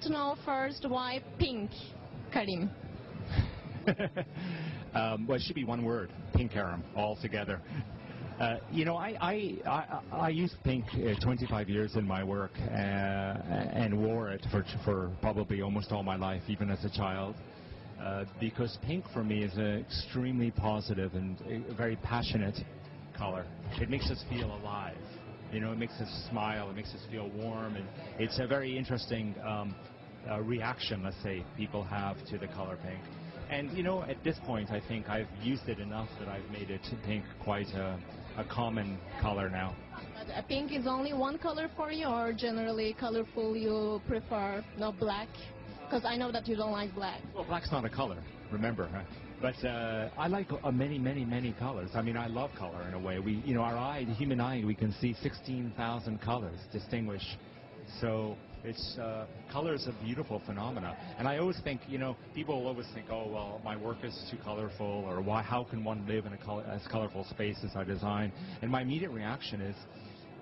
to know first why pink, Karim? Well, it should be one word, pink Karim, all together. You know, I used pink 25 years in my work and wore it for probably almost all my life, even as a child, because pink for me is an extremely positive and a very passionate color. It makes us feel alive. You know, it makes us smile, it makes us feel warm, and it's a very interesting reaction, let's say, people have to the color pink. And, you know, at this point, I think I've used it enough that I've made it pink quite a common color now. But pink is only one color for you, or generally colorful you prefer, no black? Because I know that you don't like black. Well, black's not a color, remember, huh? But I like many colors. I mean, I love color in a way. We, you know, our eye, the human eye, we can see 16,000 colors distinguish. So it's color is a beautiful phenomena. And I always think, you know, people will always think, oh, well, my work is too colorful, or why? How can one live in as colorful space as I design? And my immediate reaction is,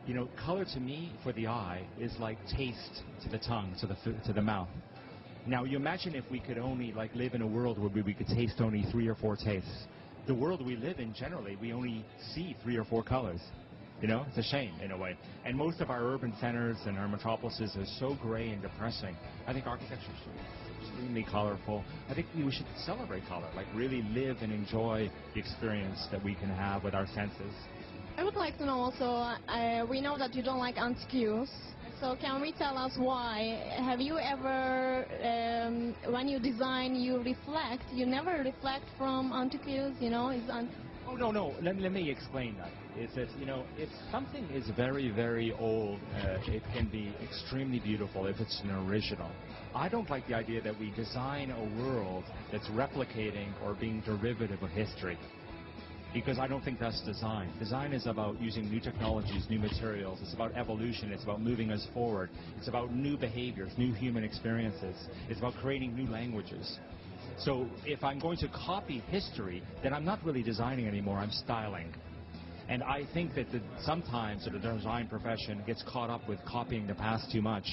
you know, color to me for the eye is like taste to the tongue, to the mouth. Now, you imagine if we could only like live in a world where we could taste only 3 or 4 tastes. The world we live in, generally, we only see 3 or 4 colors. You know, it's a shame in a way. And most of our urban centers and our metropolises are so gray and depressing. I think architecture should be extremely colorful. I think we should celebrate color, like really live and enjoy the experience that we can have with our senses. I would like to know also, we know that you don't like antiques. So can we tell us why? Have you ever, when you design, you reflect? You never reflect from antiques, you know? Oh, no. Let me explain that. Is that, you know, if something is very old, it can be extremely beautiful if it's an original. I don't like the idea that we design a world that's replicating or being derivative of history, because I don't think that's design. Design is about using new technologies, new materials. It's about evolution. It's about moving us forward. It's about new behaviors, new human experiences. It's about creating new languages. So if I'm going to copy history, then I'm not really designing anymore, I'm styling. And I think that sometimes the design profession gets caught up with copying the past too much,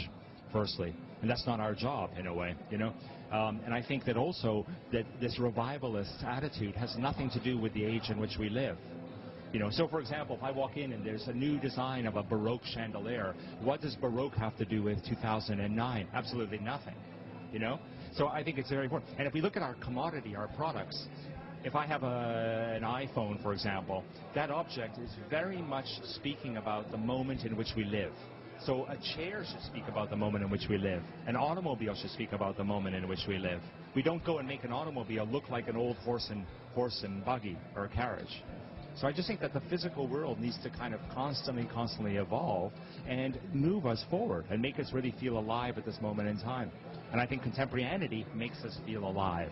firstly. And that's not our job, in a way, you know. And I think that also that this revivalist attitude has nothing to do with the age in which we live. You know, so for example, if I walk in and there's a new design of a Baroque chandelier, what does Baroque have to do with 2009? Absolutely nothing, you know. So I think it's very important. And if we look at our commodity, our products, if I have an iPhone, for example, that object is very much speaking about the moment in which we live. So a chair should speak about the moment in which we live. An automobile should speak about the moment in which we live. We don't go and make an automobile look like an old horse and buggy or a carriage. So I just think that the physical world needs to kind of constantly evolve and move us forward and make us really feel alive at this moment in time. And I think contemporaneity makes us feel alive.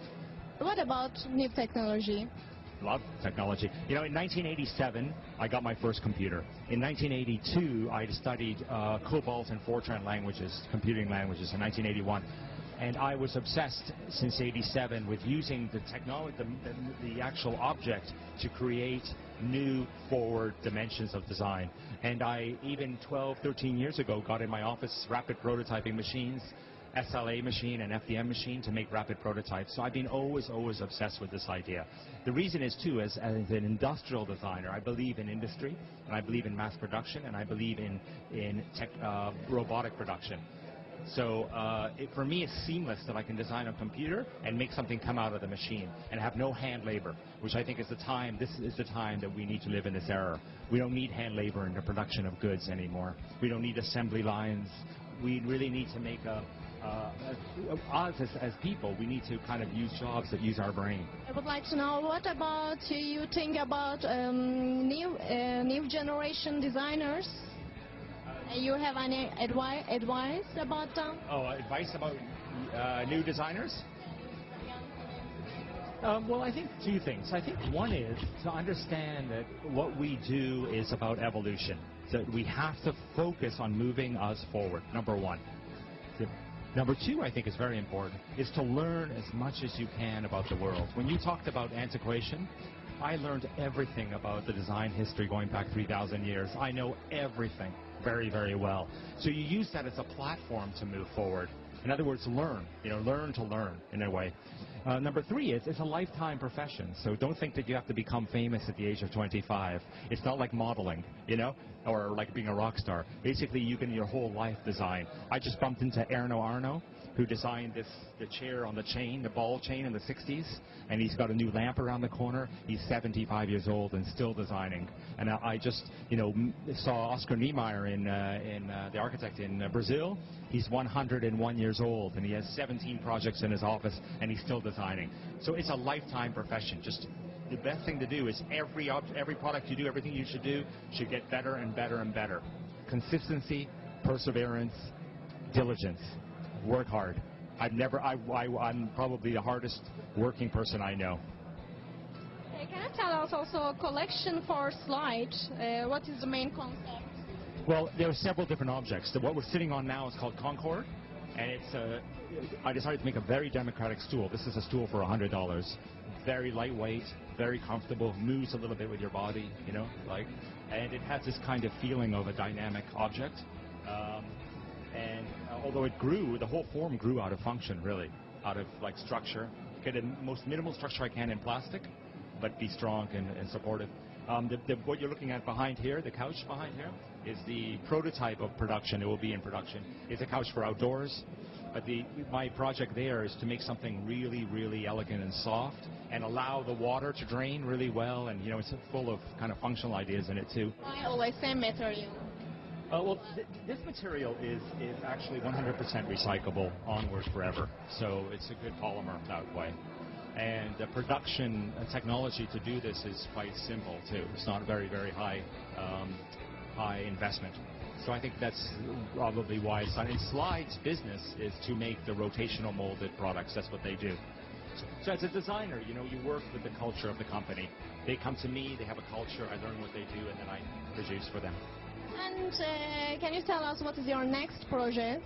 What about new technology? Love technology. You know, in 1987, I got my first computer. In 1982, I studied Cobalt and Fortran languages, computing languages, in 1981. And I was obsessed since '87 with using the technology, the actual object, to create new forward dimensions of design. And I, even 12, 13 years ago, got in my office rapid prototyping machines, SLA machine and FDM machine to make rapid prototypes. So I've been always obsessed with this idea. The reason is, too, as an industrial designer, I believe in industry, and I believe in mass production, and I believe in robotic production. So for me, it's seamless that I can design a computer and make something come out of the machine and have no hand labor, which I think is the time, this is the time that we need to live in this era. We don't need hand labor in the production of goods anymore. We don't need assembly lines. We really need to make us as people, we need to kind of use jobs that use our brain. I would like to know, what about you think about new generation designers? You have any advice about them? Oh, advice about new designers? Well, I think two things. I think one is to understand that what we do is about evolution. That we have to focus on moving us forward, number one. Number two, I think is very important, is to learn as much as you can about the world. When you talked about antiquation, I learned everything about the design history going back 3,000 years. I know everything very well. So you use that as a platform to move forward. In other words, learn. Learn to learn in a way. Number 3 is it's a lifetime profession. So don't think that you have to become famous at the age of 25. It's not like modeling, or like being a rock star. Basically, you can your whole life design. I just bumped into Arno, who designed the chair on the chain, the ball chain in the 60s, and he's got a new lamp around the corner. He's 75 years old and still designing. And I just, saw Oscar Niemeyer in the architect in Brazil. He's 101 years old, and he has 17 projects in his office, and he's still designing. So it's a lifetime profession. Just the best thing to do is every product you do, everything you should do, should get better and better and better. Consistency, perseverance, diligence. Work hard. I'm probably the hardest working person I know. Can you tell us also a collection for slide? What is the main concept? Well, there are several different objects. What we're sitting on now is called Koncord, and I decided to make a very democratic stool. This is a stool for $100. Very lightweight, very comfortable, moves a little bit with your body, and it has this kind of feeling of a dynamic object. And although it grew, the whole form grew out of function, really, out of structure. Get the most minimal structure I can in plastic, but be strong and supportive. What you're looking at behind here, the couch behind here, is the prototype of production. It will be in production. It's a couch for outdoors, but my project there is to make something really, really elegant and soft, and allow the water to drain really well, and it's full of kind of functional ideas in it too. I always say material. Well, this material is actually 100% recyclable onwards forever, so it's a good polymer that way. And the production technology to do this is quite simple too. It's not very, very high investment. So I think that's probably why it's done. And Slide's business is to make the rotational molded products. That's what they do. So as a designer, you work with the culture of the company. They come to me, they have a culture, I learn what they do, and then I produce for them. And can you tell us what is your next project?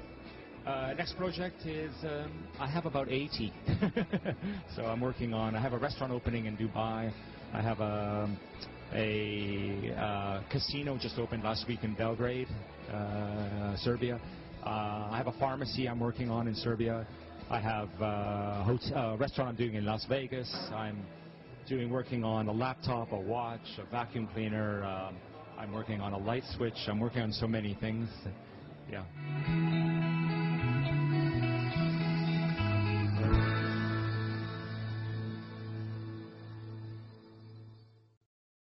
Next project is, I have about 80. So I have a restaurant opening in Dubai. I have a casino just opened last week in Belgrade, Serbia. I have a pharmacy I'm working on in Serbia. I have a restaurant I'm doing in Las Vegas. I'm working on a laptop, a watch, a vacuum cleaner. I'm working on a light switch. I'm working on so many things. Yeah.